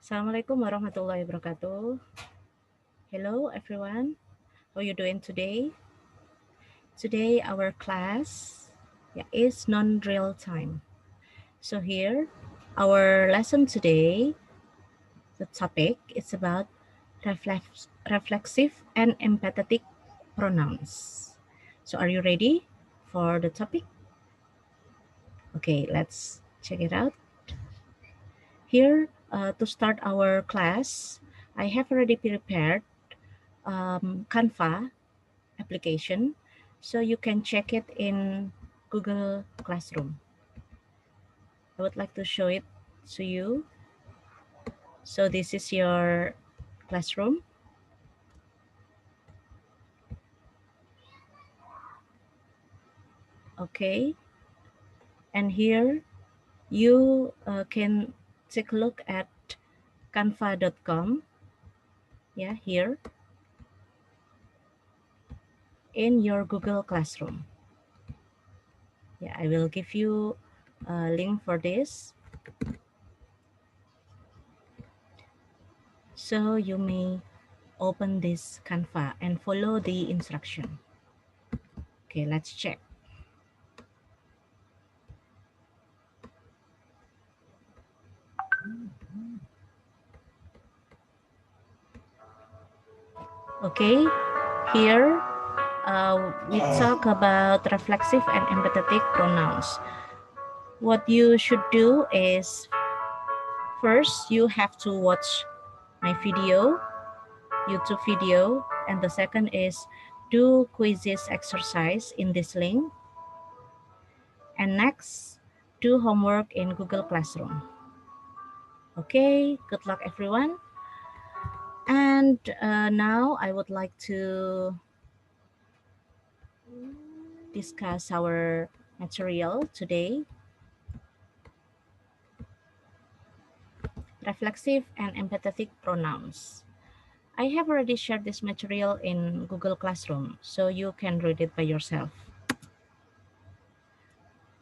Assalamualaikum warahmatullahi wabarakatuh. Hello everyone. How are you doing today? Today our class is non-real time. So here our lesson today, the topic is about reflexive and empathetic pronouns. So are you ready for the topic? Okay, let's check it out. Here to start our class, I have already prepared Canva application, so you can check it in Google Classroom. I would like to show it to you. So this is your classroom. Okay, and here you can take a look at canva.com. Yeah, here in your Google Classroom. Yeah, I will give you a link for this, so you may open this Canva and follow the instruction. Okay, let's check. Okay, here we talk about reflexive and empathetic pronouns. What you should do is, first you have to watch my video, YouTube video, and the second is do quizzes exercise in this link, and next do homework in Google Classroom. Okay, good luck everyone. And now I would like to discuss our material today. Reflexive and empathetic pronouns. I have already shared this material in Google Classroom, so you can read it by yourself.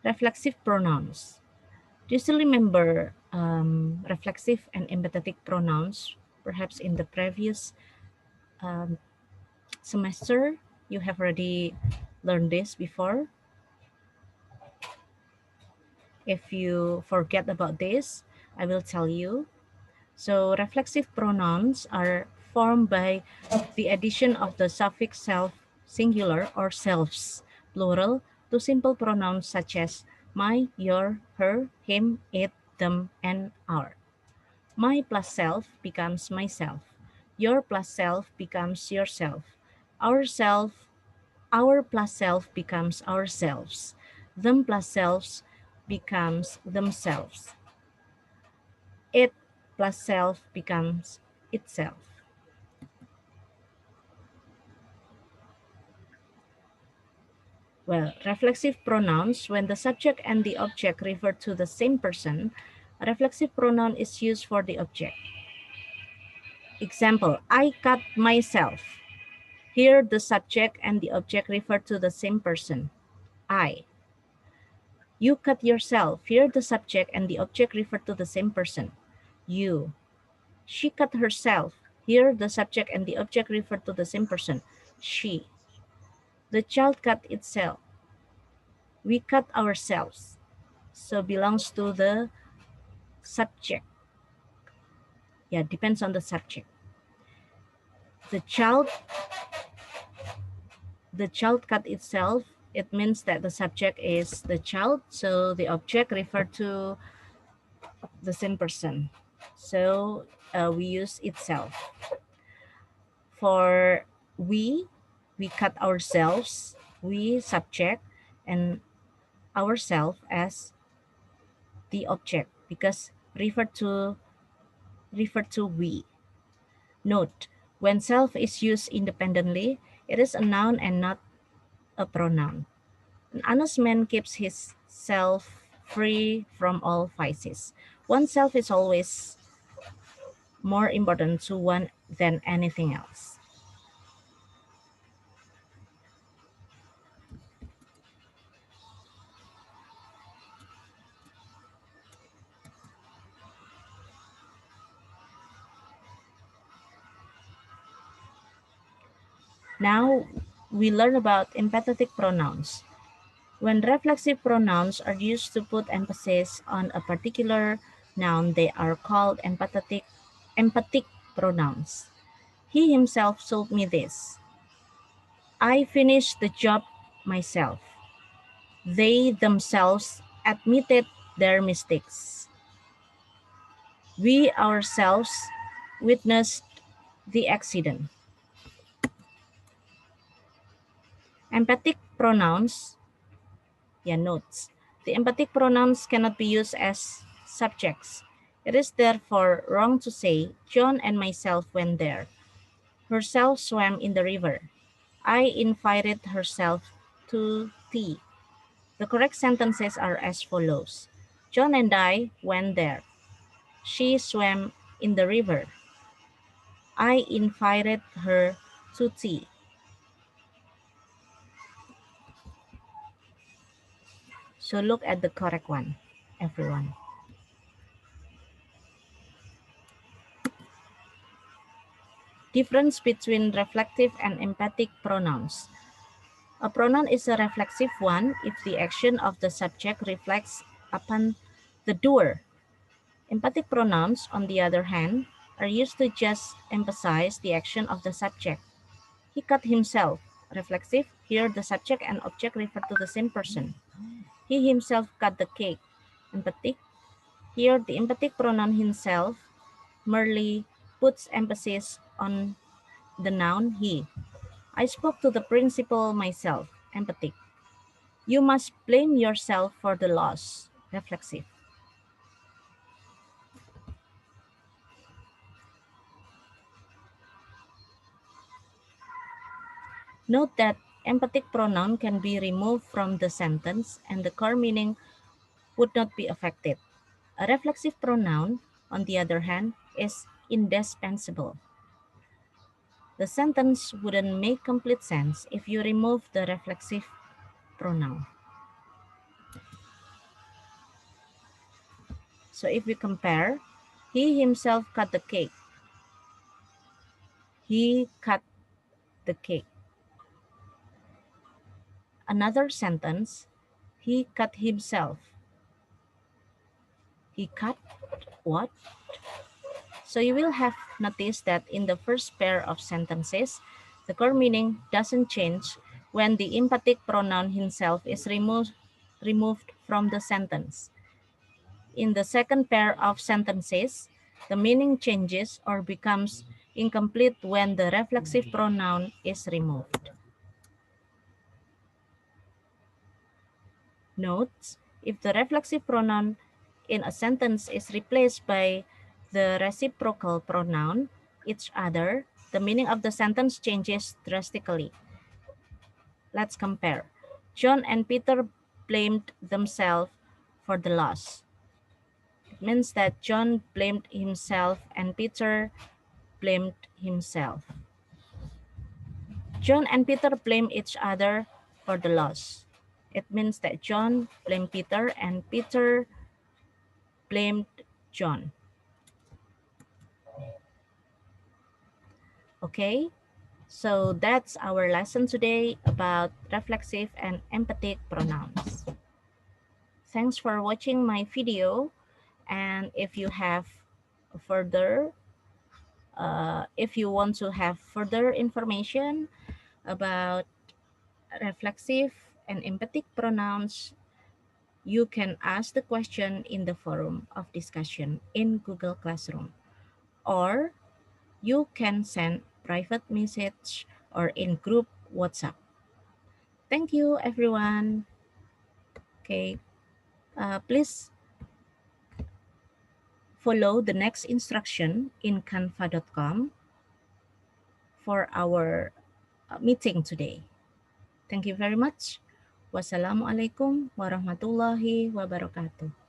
Reflexive pronouns. Do you still remember reflexive and empathetic pronouns? Perhaps in the previous semester, you have already learned this before. If you forget about this, I will tell you. So reflexive pronouns are formed by the addition of the suffix self, singular, or selves, plural, to simple pronouns such as my, your, her, him, it, them, and our. My plus self becomes myself. Your plus self becomes yourself. Our self, our plus self becomes ourselves. Them plus selves becomes themselves. It plus self becomes itself. Well, reflexive pronouns, when the subject and the object refer to the same person, a reflexive pronoun is used for the object. Example, I cut myself. Here, the subject and the object refer to the same person, I. You cut yourself. Here, the subject and the object refer to the same person, you. She cut herself. Here, the subject and the object refer to the same person, she. The child cut itself. We cut ourselves. So belongs to the subject. Yeah, depends on the subject. The child cut itself. It means that the subject is the child, so the object refer to the same person. So we use itself. For we cut ourselves, we subject, and ourself as the object because refer to we. Note, when self is used independently, it is a noun and not a pronoun. An honest man keeps his self free from all vices. Oneself is always more important to one than anything else. Now we learn about empathetic pronouns. When reflexive pronouns are used to put emphasis on a particular noun, they are called empathic pronouns. He himself told me this. I finished the job myself. They themselves admitted their mistakes. We ourselves witnessed the accident. Empathic pronouns, notes. The empathic pronouns cannot be used as subjects. It is therefore wrong to say, John and myself went there. Herself swam in the river. I invited herself to tea. The correct sentences are as follows. John and I went there. She swam in the river. I invited her to tea. So look at the correct one, everyone. Difference between reflective and empathic pronouns. A pronoun is a reflexive one if the action of the subject reflects upon the doer. Empathic pronouns, on the other hand, are used to just emphasize the action of the subject. He cut himself. Reflexive, here the subject and object refer to the same person. He himself cut the cake. Empathic, here the empathic pronoun himself merely puts emphasis on the noun he. I spoke to the principal myself. Empathic. You must blame yourself for the loss. Reflexive. Note that empathic pronoun can be removed from the sentence and the core meaning would not be affected. A reflexive pronoun, on the other hand, is indispensable. The sentence wouldn't make complete sense if you remove the reflexive pronoun. So if we compare, he himself cut the cake. He cut the cake. Another sentence, he cut himself. He cut what? So you will have noticed that in the first pair of sentences, the core meaning doesn't change when the emphatic pronoun himself is removed from the sentence. In the second pair of sentences, the meaning changes or becomes incomplete when the reflexive pronoun is removed. Note, if the reflexive pronoun in a sentence is replaced by the reciprocal pronoun, each other, the meaning of the sentence changes drastically. Let's compare. John and Peter blamed themselves for the loss. It means that John blamed himself and Peter blamed himself. John and Peter blame each other for the loss. It means that John blamed Peter and Peter blamed John. Okay, so that's our lesson today about reflexive and empathic pronouns. Thanks for watching my video, and if you have further, if you want to have further information about reflexive and empathic pronouns, you can ask the question in the forum of discussion in Google Classroom, or you can send private message or in group WhatsApp. Thank you, everyone. Okay, please follow the next instruction in canva.com for our meeting today. Thank you very much. Wassalamualaikum warahmatullahi wabarakatuh.